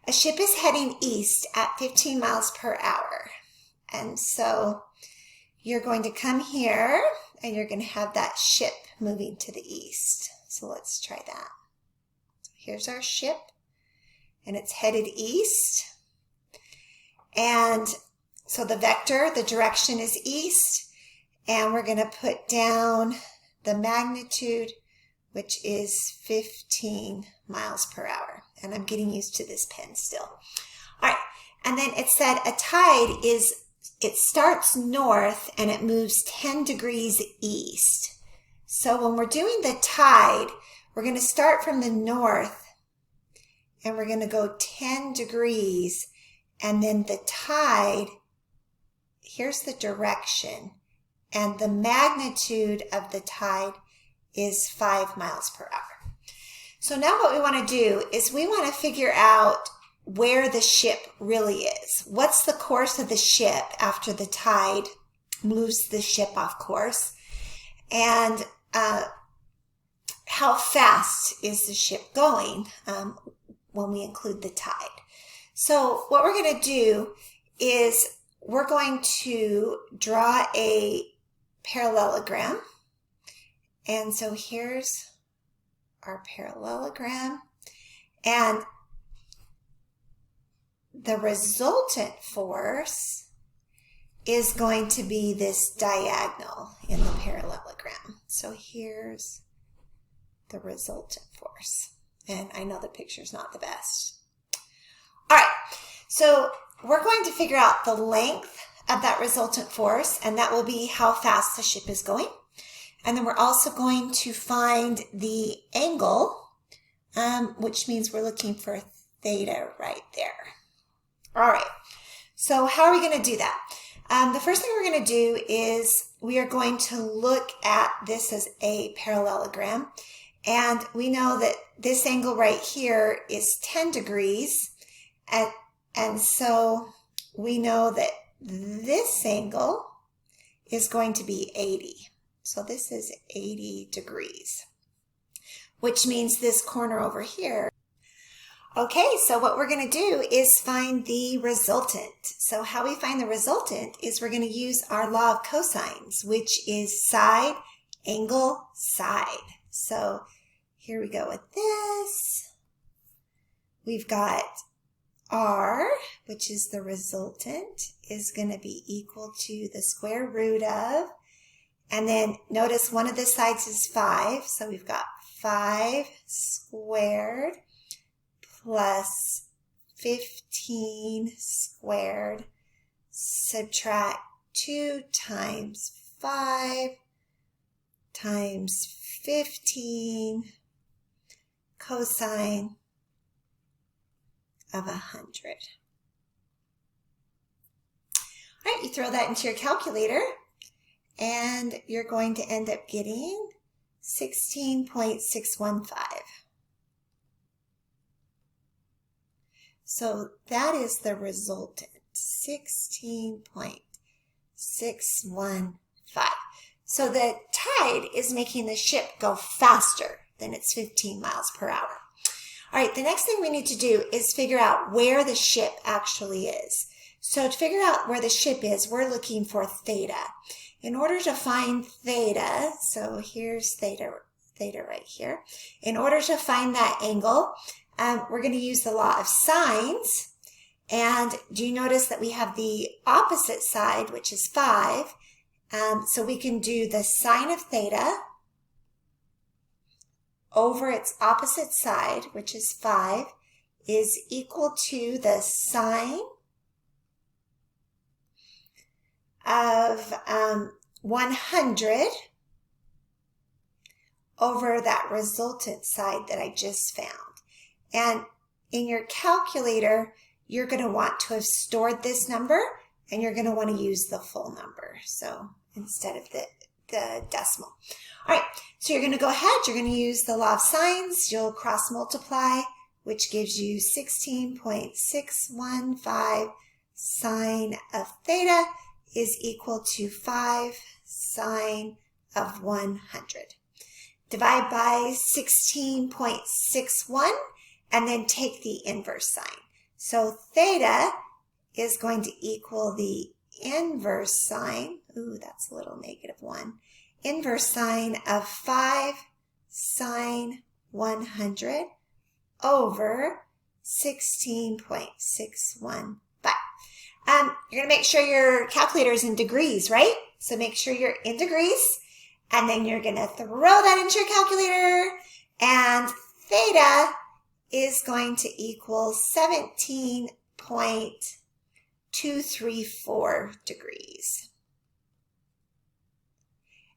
a ship is heading east at 15 miles per hour. And so you're going to come here and you're going to have that ship moving to the east. So let's try that. So here's our ship and it's headed east. And so the vector, the direction is east, and we're going to put down the magnitude, which is 15 miles per hour. And I'm getting used to this pen still. All right. And then it said a tide it starts north and it moves 10 degrees east. So when we're doing the tide, we're going to start from the north and we're going to go 10 degrees. And then the tide, here's the direction, and the magnitude of the tide is 5 miles per hour. So now what we want to do is we want to figure out where the ship really is. What's the course of the ship after the tide moves the ship off course? And how fast is the ship going when we include the tide? So what we're going to do is we're going to draw a parallelogram. And so here's our parallelogram. And the resultant force is going to be this diagonal in the parallelogram. So here's the resultant force. And I know the picture's not the best. All right, so we're going to figure out the length of that resultant force, and that will be how fast the ship is going. And then we're also going to find the angle, which means we're looking for theta right there. All right, so how are we going to do that? The first thing we're going to do is we are going to look at this as a parallelogram. And we know that this angle right here is 10 degrees. And so we know that this angle is going to be 80. So this is 80 degrees, which means this corner over here. Okay, so what we're going to do is find the resultant. So how we find the resultant is we're going to use our law of cosines, which is side, angle, side. So here we go with this. We've got R, which is the resultant, is going to be equal to the square root of, and then notice one of the sides is 5, so we've got 5 squared plus 15 squared, subtract 2 times 5 times 15 cosine of 100. All right, you throw that into your calculator and you're going to end up getting 16.615. So that is the resultant, 16.615. So the tide is making the ship go faster than its 15 miles per hour. All right, the next thing we need to do is figure out where the ship actually is. So to figure out where the ship is, we're looking for theta. In order to find theta, so here's theta right here. In order to find that angle, we're going to use the law of sines. And do you notice that we have the opposite side, which is 5? So we can do the sine of theta over its opposite side, which is 5, is equal to the sine of 100 over that resultant side that I just found. And in your calculator, you're going to want to have stored this number, and you're going to want to use the full number. So instead of the decimal. All right, so you're going to go ahead, you're going to use the law of sines, you'll cross multiply, which gives you 16.615 sine of theta is equal to 5 sine of 100. Divide by 16.61 and then take the inverse sign. So theta is going to equal the inverse sine. Ooh, that's a little -1. Inverse sine of 5 sine 100 over 16.615. You're going to make sure your calculator is in degrees, right? So make sure you're in degrees, and then you're going to throw that into your calculator, and theta is going to equal 17.234 degrees.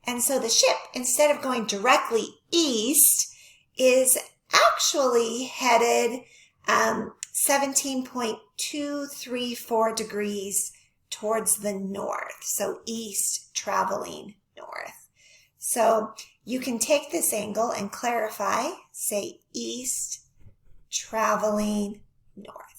And so the ship, instead of going directly east, is actually headed 17.234 degrees towards the north. So east traveling north. So you can take this angle and clarify, say east traveling north.